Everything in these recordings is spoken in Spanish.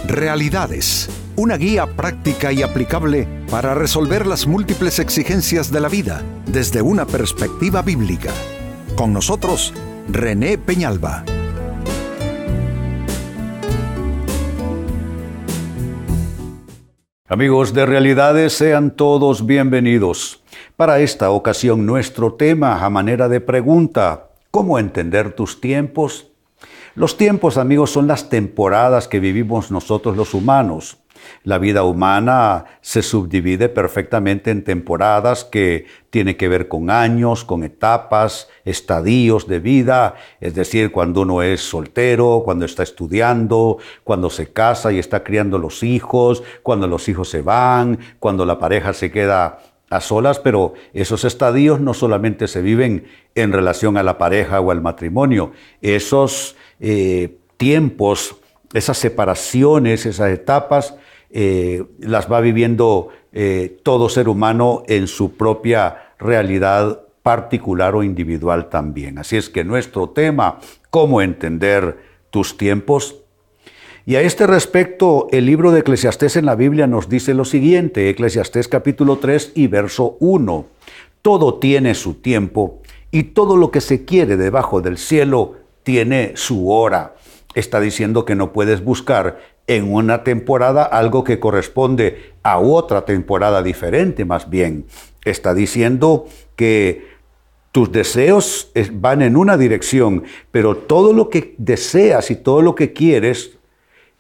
Realidades, una guía práctica y aplicable para resolver las múltiples exigencias de la vida desde una perspectiva bíblica. Con nosotros, René Peñalba. Amigos de Realidades, sean todos bienvenidos. Para esta ocasión, nuestro tema a manera de pregunta: ¿cómo entender tus tiempos? Los tiempos, amigos, son las temporadas que vivimos nosotros los humanos. La vida humana se subdivide perfectamente en temporadas que tienen que ver con años, con etapas, estadios de vida, es decir, cuando uno es soltero, cuando está estudiando, cuando se casa y está criando los hijos, cuando los hijos se van, cuando la pareja se queda a solas, pero esos estadios no solamente se viven en relación a la pareja o al matrimonio. Esos tiempos, esas separaciones, esas etapas, las va viviendo todo ser humano en su propia realidad particular o individual también. Así es que nuestro tema, ¿cómo entender tus tiempos? Y a este respecto, el libro de Eclesiastés en la Biblia nos dice lo siguiente, Eclesiastés capítulo 3 y verso 1. Todo tiene su tiempo y todo lo que se quiere debajo del cielo tiene su hora. Está diciendo que no puedes buscar en una temporada algo que corresponde a otra temporada diferente, más bien. Está diciendo que tus deseos van en una dirección, pero todo lo que deseas y todo lo que quieres,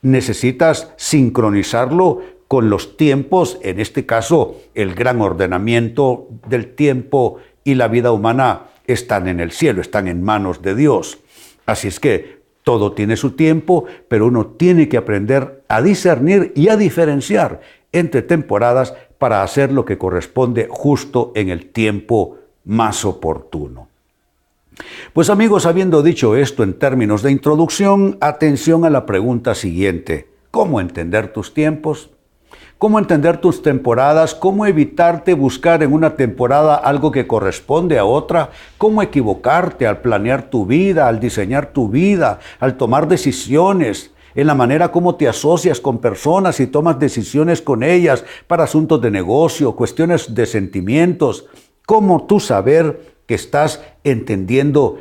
necesitas sincronizarlo con los tiempos, en este caso, el gran ordenamiento del tiempo y la vida humana están en el cielo, están en manos de Dios. Así es que todo tiene su tiempo, pero uno tiene que aprender a discernir y a diferenciar entre temporadas para hacer lo que corresponde justo en el tiempo más oportuno. Pues amigos, habiendo dicho esto en términos de introducción, atención a la pregunta siguiente: ¿cómo entender tus tiempos? ¿Cómo entender tus temporadas? ¿Cómo evitarte buscar en una temporada algo que corresponde a otra? ¿Cómo equivocarte al planear tu vida, al diseñar tu vida, al tomar decisiones, en la manera como te asocias con personas y tomas decisiones con ellas para asuntos de negocio, cuestiones de sentimientos? ¿Cómo tú saber que estás entendiendo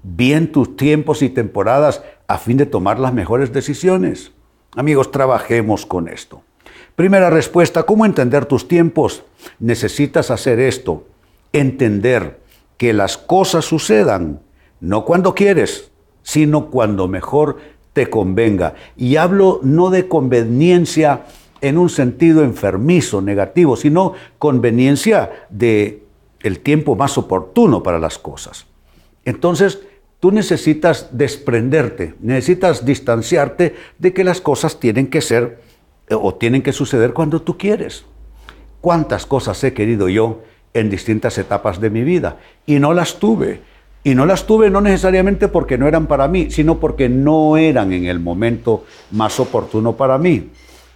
bien tus tiempos y temporadas a fin de tomar las mejores decisiones? Amigos, trabajemos con esto. Primera respuesta: ¿cómo entender tus tiempos? Necesitas hacer esto: entender que las cosas sucedan no cuando quieres, sino cuando mejor te convenga. Y hablo no de conveniencia en un sentido enfermizo, negativo, sino conveniencia de el tiempo más oportuno para las cosas. Entonces, tú necesitas desprenderte, necesitas distanciarte de que las cosas tienen que ser o tienen que suceder cuando tú quieres. ¿Cuántas cosas he querido yo en distintas etapas de mi vida? Y no las tuve. Y no las tuve no necesariamente porque no eran para mí, sino porque no eran en el momento más oportuno para mí.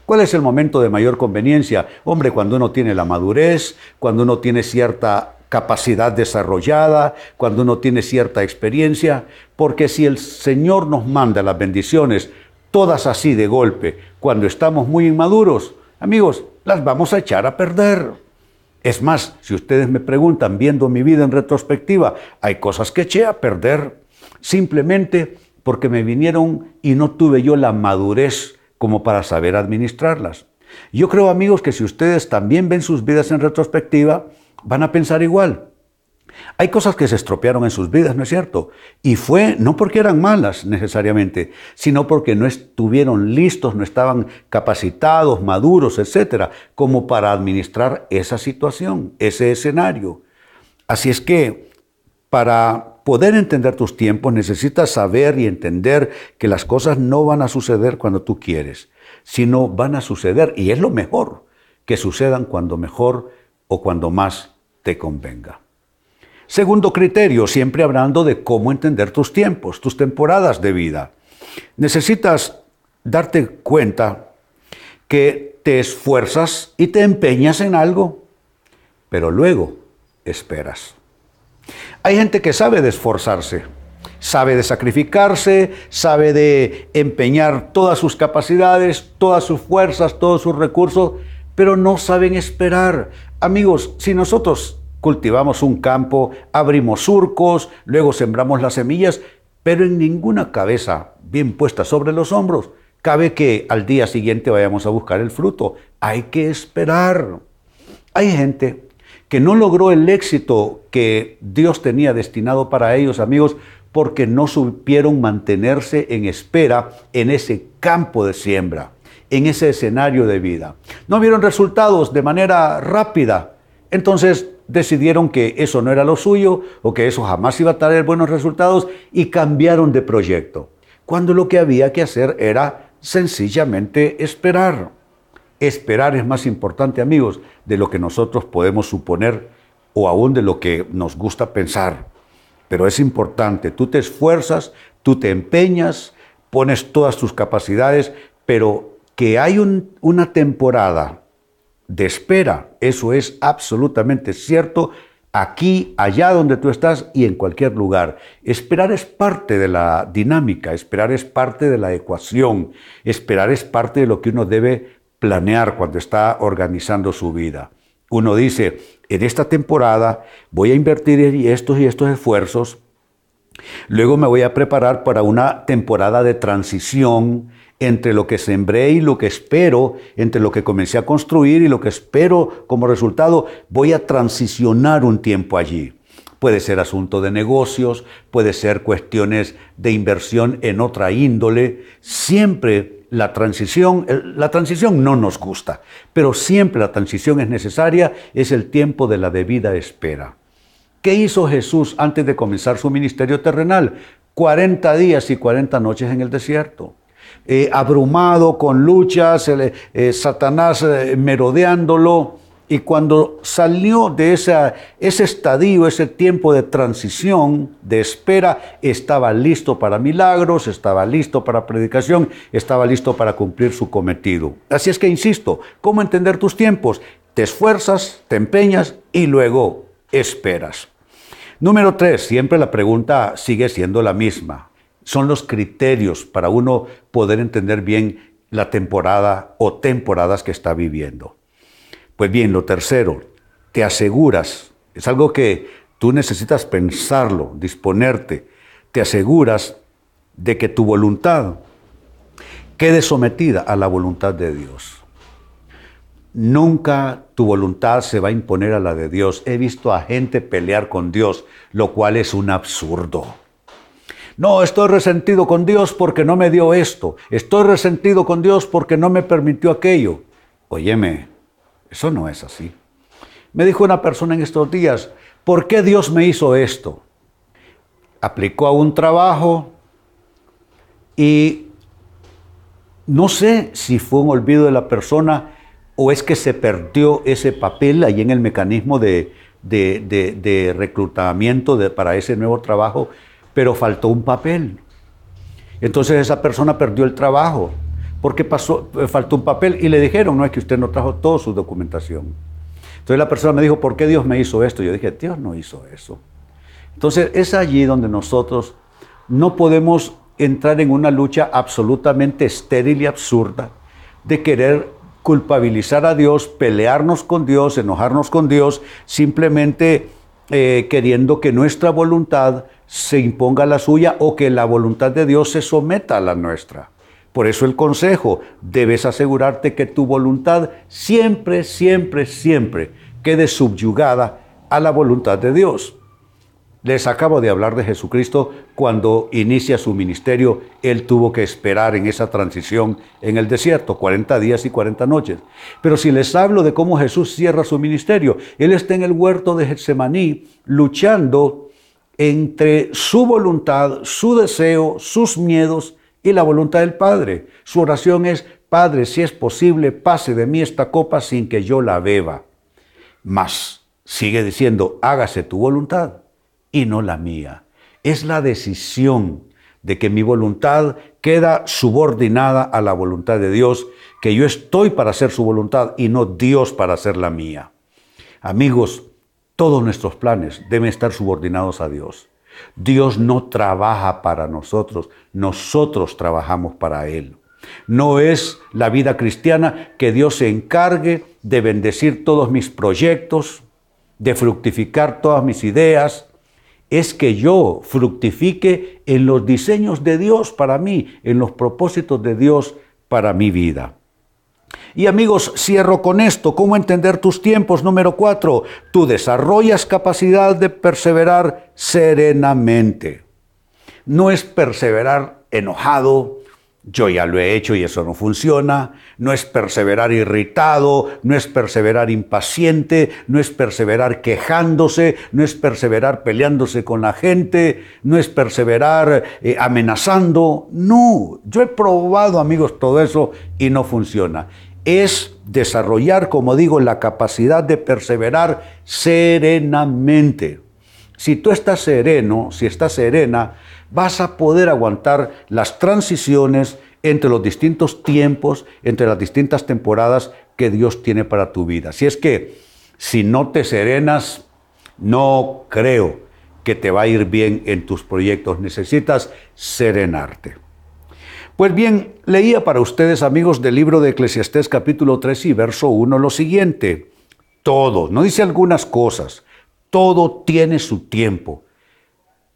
¿Cuál es el momento de mayor conveniencia? Hombre, cuando uno tiene la madurez, cuando uno tiene cierta capacidad desarrollada, cuando uno tiene cierta experiencia, porque si el Señor nos manda las bendiciones todas así de golpe, cuando estamos muy inmaduros, amigos, las vamos a echar a perder. Es más, si ustedes me preguntan, viendo mi vida en retrospectiva, hay cosas que eché a perder simplemente porque me vinieron y no tuve yo la madurez como para saber administrarlas. Yo creo, amigos, que si ustedes también ven sus vidas en retrospectiva, van a pensar igual. Hay cosas que se estropearon en sus vidas, ¿no es cierto? Y fue no porque eran malas necesariamente, sino porque no estuvieron listos, no estaban capacitados, maduros, etcétera, como para administrar esa situación, ese escenario. Así es que para poder entender tus tiempos necesitas saber y entender que las cosas no van a suceder cuando tú quieres, sino van a suceder, y es lo mejor, que sucedan cuando mejor o cuando más te convenga. Segundo criterio, siempre hablando de cómo entender tus tiempos, tus temporadas de vida. Necesitas darte cuenta que te esfuerzas y te empeñas en algo, pero luego esperas. Hay gente que sabe de esforzarse, sabe de sacrificarse, sabe de empeñar todas sus capacidades, todas sus fuerzas, todos sus recursos, pero no saben esperar. Amigos, si nosotros cultivamos un campo, abrimos surcos, luego sembramos las semillas, pero en ninguna cabeza bien puesta sobre los hombros cabe que al día siguiente vayamos a buscar el fruto. Hay que esperar. Hay gente que no logró el éxito que Dios tenía destinado para ellos, amigos, porque no supieron mantenerse en espera en ese campo de siembra, en ese escenario de vida. No vieron resultados de manera rápida. Entonces decidieron que eso no era lo suyo o que eso jamás iba a traer buenos resultados y cambiaron de proyecto. Cuando lo que había que hacer era sencillamente esperar. Esperar es más importante, amigos, de lo que nosotros podemos suponer o aún de lo que nos gusta pensar. Pero es importante, tú te esfuerzas, tú te empeñas, pones todas tus capacidades, pero que hay una temporada de espera, eso es absolutamente cierto, aquí, allá donde tú estás y en cualquier lugar. Esperar es parte de la dinámica, esperar es parte de la ecuación, esperar es parte de lo que uno debe planear cuando está organizando su vida. Uno dice, en esta temporada voy a invertir estos y estos esfuerzos, luego me voy a preparar para una temporada de transición entre lo que sembré y lo que espero, entre lo que comencé a construir y lo que espero como resultado, voy a transicionar un tiempo allí. Puede ser asunto de negocios, puede ser cuestiones de inversión en otra índole. Siempre la transición no nos gusta, pero siempre la transición es necesaria, es el tiempo de la debida espera. ¿Qué hizo Jesús antes de comenzar su ministerio terrenal? 40 días y 40 noches en el desierto. Abrumado con luchas, Satanás merodeándolo, y cuando salió de ese estadio, ese tiempo de transición, de espera, estaba listo para milagros, estaba listo para predicación, estaba listo para cumplir su cometido. Así es que insisto, ¿cómo entender tus tiempos? Te esfuerzas, te empeñas y luego esperas. Número 3, siempre la pregunta sigue siendo la misma. Son los criterios para uno poder entender bien la temporada o temporadas que está viviendo. Pues bien, lo tercero, te aseguras, es algo que tú necesitas pensarlo, disponerte, te aseguras de que tu voluntad quede sometida a la voluntad de Dios. Nunca tu voluntad se va a imponer a la de Dios. He visto a gente pelear con Dios, lo cual es un absurdo. No, estoy resentido con Dios porque no me dio esto. Estoy resentido con Dios porque no me permitió aquello. Óyeme, eso no es así. Me dijo una persona en estos días, ¿por qué Dios me hizo esto? Aplicó a un trabajo y no sé si fue un olvido de la persona o es que se perdió ese papel ahí en el mecanismo de reclutamiento para ese nuevo trabajo, pero faltó un papel. Entonces esa persona perdió el trabajo porque faltó un papel y le dijeron, no, es que usted no trajo toda su documentación. Entonces la persona me dijo, ¿por qué Dios me hizo esto? Yo dije, Dios no hizo eso. Entonces es allí donde nosotros no podemos entrar en una lucha absolutamente estéril y absurda de querer culpabilizar a Dios, pelearnos con Dios, enojarnos con Dios, simplemente queriendo que nuestra voluntad se imponga a la suya o que la voluntad de Dios se someta a la nuestra. Por eso el consejo, debes asegurarte que tu voluntad siempre, siempre, siempre quede subyugada a la voluntad de Dios. Les acabo de hablar de Jesucristo cuando inicia su ministerio. Él tuvo que esperar en esa transición en el desierto, 40 días y 40 noches. Pero si les hablo de cómo Jesús cierra su ministerio, Él está en el huerto de Getsemaní luchando entre su voluntad, su deseo, sus miedos y la voluntad del Padre. Su oración es, Padre, si es posible, pase de mí esta copa sin que yo la beba. Mas sigue diciendo, hágase tu voluntad y no la mía. Es la decisión de que mi voluntad queda subordinada a la voluntad de Dios, que yo estoy para hacer su voluntad y no Dios para hacer la mía. Amigos, todos nuestros planes deben estar subordinados a Dios. Dios no trabaja para nosotros, nosotros trabajamos para Él. No es la vida cristiana que Dios se encargue de bendecir todos mis proyectos, de fructificar todas mis ideas. Es que yo fructifique en los diseños de Dios para mí, en los propósitos de Dios para mi vida. Y amigos, cierro con esto. ¿Cómo entender tus tiempos? Número 4, tú desarrollas capacidad de perseverar serenamente. No es perseverar enojado, yo ya lo he hecho y eso no funciona. No es perseverar irritado, no es perseverar impaciente, no es perseverar quejándose, no es perseverar peleándose con la gente, no es perseverar amenazando. No, yo he probado, amigos, todo eso y no funciona. Es desarrollar, como digo, la capacidad de perseverar serenamente. Si tú estás sereno, si estás serena, vas a poder aguantar las transiciones entre los distintos tiempos, entre las distintas temporadas que Dios tiene para tu vida. Si es que si no te serenas, no creo que te va a ir bien en tus proyectos. Necesitas serenarte. Pues bien, leía para ustedes, amigos, del libro de Eclesiastés capítulo 3 y verso 1 lo siguiente. Todo, no dice algunas cosas, todo tiene su tiempo.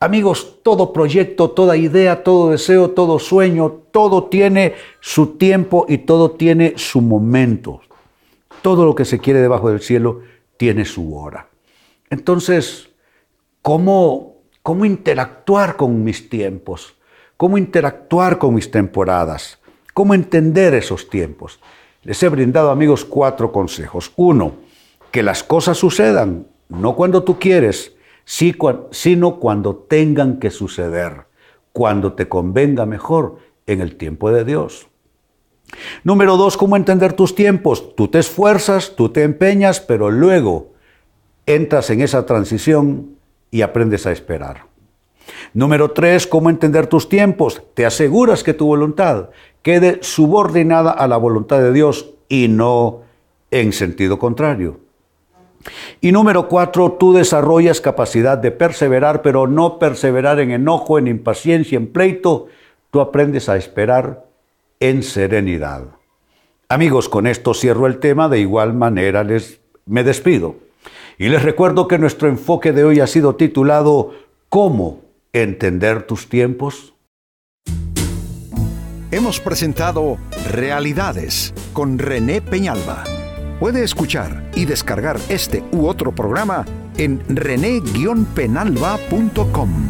Amigos, todo proyecto, toda idea, todo deseo, todo sueño, todo tiene su tiempo y todo tiene su momento. Todo lo que se quiere debajo del cielo tiene su hora. Entonces, ¿cómo interactuar con mis tiempos? ¿Cómo interactuar con mis temporadas? ¿Cómo entender esos tiempos? Les he brindado, amigos, 4 consejos. 1, que las cosas sucedan, no cuando tú quieres, sino cuando tengan que suceder, cuando te convenga mejor en el tiempo de Dios. Número 2, ¿cómo entender tus tiempos? Tú te esfuerzas, tú te empeñas, pero luego entras en esa transición y aprendes a esperar. Número 3, ¿cómo entender tus tiempos? Te aseguras que tu voluntad quede subordinada a la voluntad de Dios y no en sentido contrario. Y número 4, tú desarrollas capacidad de perseverar, pero no perseverar en enojo, en impaciencia, en pleito. Tú aprendes a esperar en serenidad. Amigos, con esto cierro el tema. De igual manera me despido. Y les recuerdo que nuestro enfoque de hoy ha sido titulado ¿Cómo entender tus tiempos? Hemos presentado Realidades con René Peñalba. Puede escuchar y descargar este u otro programa en rene-penalba.com.